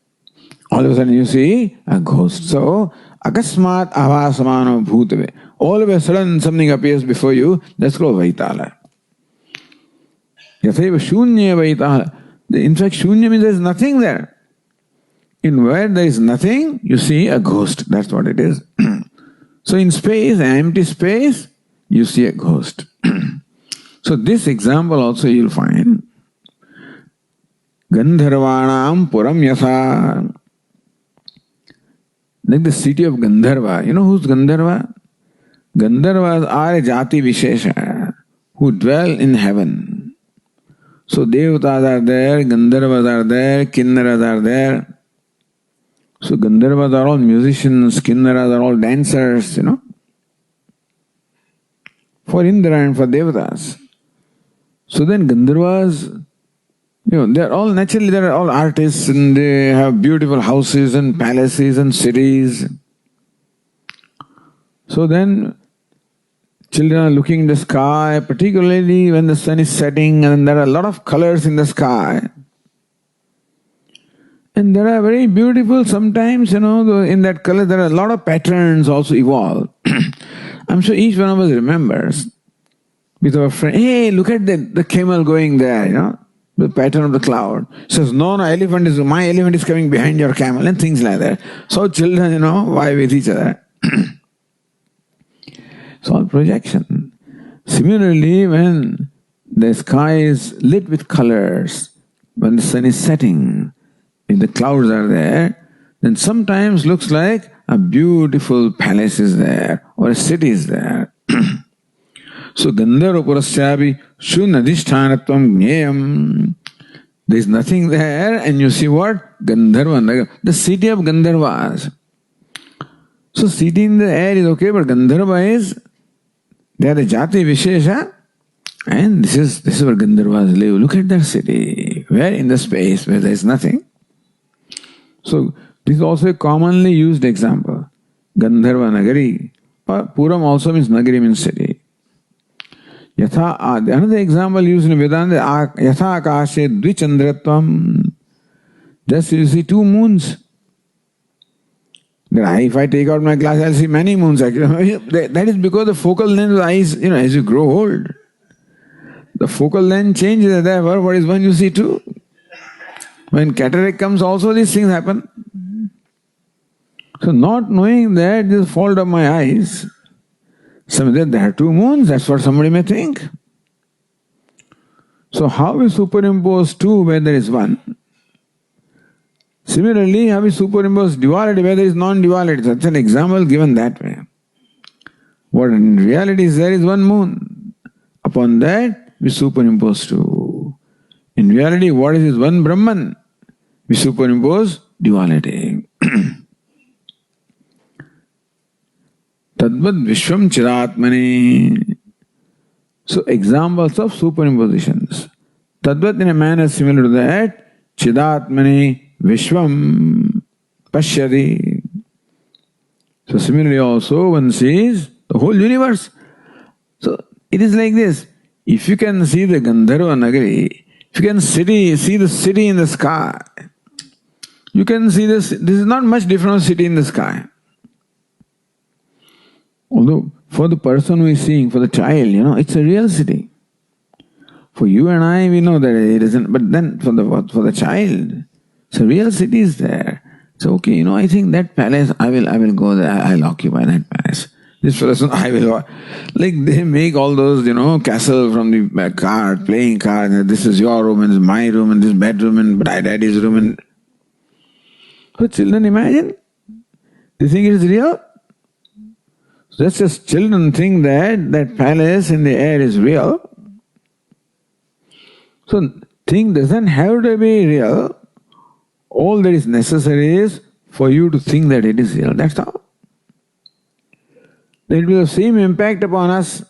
all of a sudden you see a ghost. So, akasmat Aparokṣānubhūti. All of a sudden something appears before you, that's called Vaitala. Yathaiva shunya Vaitala. In fact, shunya means there is nothing there. In where there is nothing, you see a ghost. That's what it is. So in space, an empty space, you see a ghost. So this example also you'll find. Gandharvanam Puram Yatha. Like the city of Gandharva. You know who's Gandharva? Gandharvas are a jati vishesha who dwell in heaven. So Devatas are there, Gandharvas are there, Kinnaras are there. So Gandharvas are all musicians, Kinnaras are all dancers, for Indra and for Devatas. So then Gandharvas, they're all naturally, they're all artists and they have beautiful houses and palaces and cities. So then children are looking in the sky, particularly when the sun is setting and there are a lot of colors in the sky. And there are very beautiful, sometimes, in that color there are a lot of patterns also evolved. I'm sure each one of us remembers with our friend, hey, look at the camel going there, the pattern of the cloud. Says, no, my elephant is coming behind your camel, and things like that. So children, vie with each other. It's all projection. Similarly, when the sky is lit with colors, when the sun is setting, if the clouds are there, then sometimes looks like a beautiful palace is there or a city is there. So Gandharva Purasyapi Shunadhishthanatvam Jneyam. There is nothing there and you see what? Gandharva, the city of Gandharvas. So city in the air is okay, but Gandharva is, they are the jati vishesha, and this is where Gandharvas live. Look at that city, where in the space where there is nothing. So this is also a commonly used example. Gandharva Nagari. Puram also means Nagari means city. Another example used in Vedanta, Yatha Akashe Dvichandratvam. Just you see two moons. If I take out my glass, I'll see many moons. That is because the focal length of the eyes, as you grow old, the focal length changes. Therefore, what is one, you see two. When cataract comes, also these things happen. So not knowing that this fault of my eyes, there are two moons, that's what somebody may think. So how we superimpose two where there is one? Similarly, how we superimpose duality where there is non-duality? That's an example given that way. What in reality is there is one moon. Upon that, we superimpose two. In reality, what is this one Brahman? We superimpose duality. Tadvad Vishwam Chidatmani. So examples of superimpositions. Tadvat in a manner similar to that, Chidatmani Vishwam Pashyati. So similarly also one sees the whole universe. So it is like this. If you can see the Gandharva Nagari, if you can see the city in the sky, you can see this. This is not much different from city in the sky. Although for the person who is seeing, for the child, it's a real city. For you and I, we know that it isn't. But then for the child, it's a real city is there. So okay, I think that palace, I will go there. I'll occupy that palace. This person, I will. Like they make all those, castle from the card, playing cards. This is your room and this is my room and this bedroom and daddy's room. And so children imagine. They think it is real. So just as children think that palace in the air is real. So thing doesn't have to be real. All that is necessary is for you to think that it is real. That's all. There will be the same impact upon us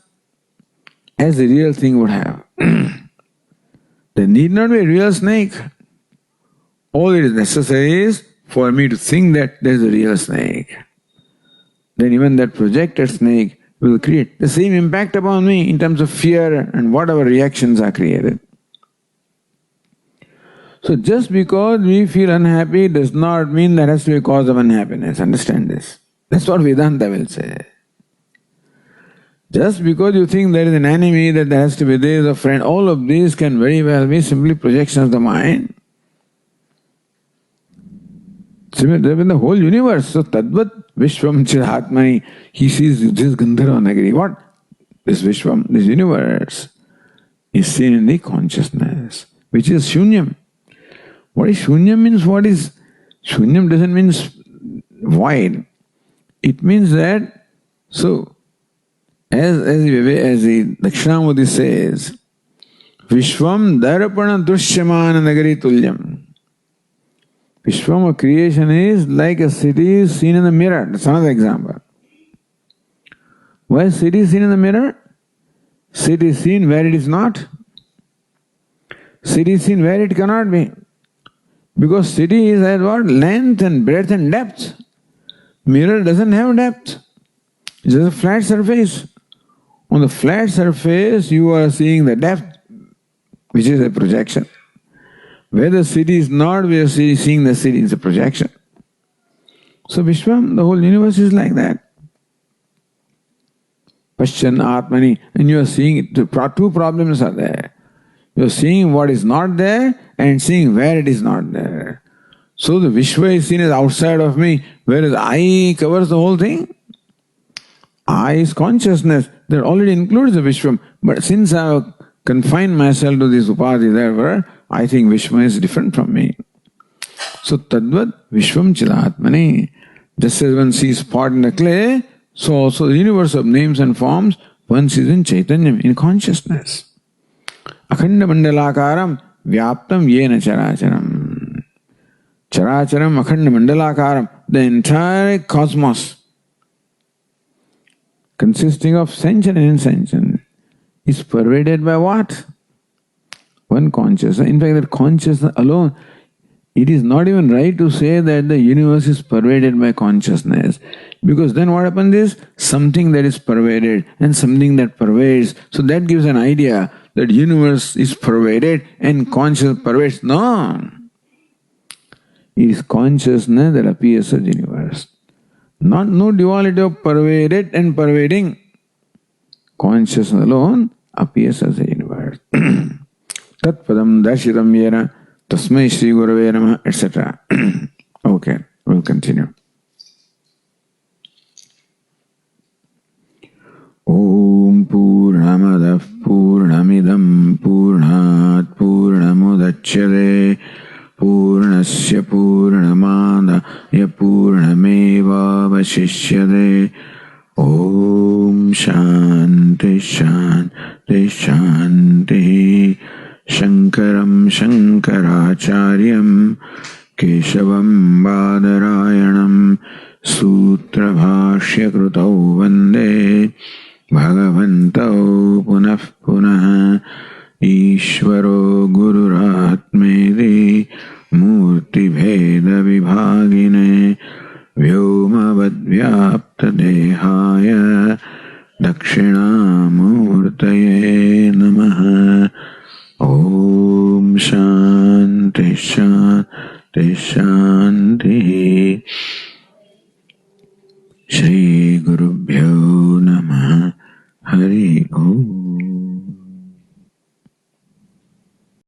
as the real thing would have. There need not be a real snake. All that is necessary is for me to think that there is a real snake. Then even that projected snake will create the same impact upon me in terms of fear and whatever reactions are created. So just because we feel unhappy does not mean that has to be a cause of unhappiness. Understand this. That's what Vedanta will say. Just because you think there is an enemy, that there has to be there is a friend, all of these can very well be simply projections of the mind. Similarly, in the whole universe, so Tadvat Vishwam Chidatmani, he sees this Gandharva Nagari. What? This Vishwam, this universe, is seen in the consciousness, which is Shunyam. What is Shunyam means? What is Shunyam doesn't mean void. It means that, so, as the Aparokṣānubhūti says, Vishwam Darapana Drishyamana Nagari Tulyam. Vishwam of creation is like a city seen in the mirror. That's another example. Why is city seen in the mirror? City is seen where it is not. City is seen where it cannot be. Because city is at what? Length and breadth and depth. Mirror doesn't have depth. It's just a flat surface. On the flat surface, you are seeing the depth, which is a projection. Where the city is not, we are seeing the city is a projection. So Vishwam, the whole universe is like that. Paschyan Atmani, and you are seeing it. Two problems are there. You are seeing what is not there and seeing where it is not there. So the Vishwa is seen as outside of me, whereas I covers the whole thing. I is consciousness that already includes the Vishwam. But since I have confined myself to this Upadhi, therefore, I think Vishwa is different from me. So Tadvat Vishwam Chidatmani. Just as one sees pot in the clay, so also the universe of names and forms, one sees in Chaitanyam, in consciousness. Akhanda Mandalakaram Vyaptam Yena Characharam. Characharam Akhanda Mandalakaram. The entire cosmos, consisting of sentient and insentient, is pervaded by what? One consciousness. In fact, that consciousness alone, it is not even right to say that the universe is pervaded by consciousness. Because then what happens is, something that is pervaded and something that pervades. So that gives an idea that universe is pervaded and consciousness pervades. No! It is consciousness that appears as universe. No duality of pervaded and pervading. Consciousness alone appears as a universe. Tat padam darshitam yena tasmai Shri Gurave Namaha, etc. Okay, we'll continue. Om Purnamadav Purnamidam Purnat Purnamudachyate Purnasya Purnamadaya Purnameva Vashishyate. Om Shanti Shanti Shanti. Shankaram Shankaracharyam Keshavam Badarayanam Sutra Bhashya Krutau Vande Bhagavantau Punah Punah Ishvaro Gururatmedi Murti Bheda Vibhagine Vyomavad Vyapta Dehaya Dakshinamurtaye Namaha. Om Shanti Shanti Shanti. Shri Gurubhyo Namaha. Hari Om.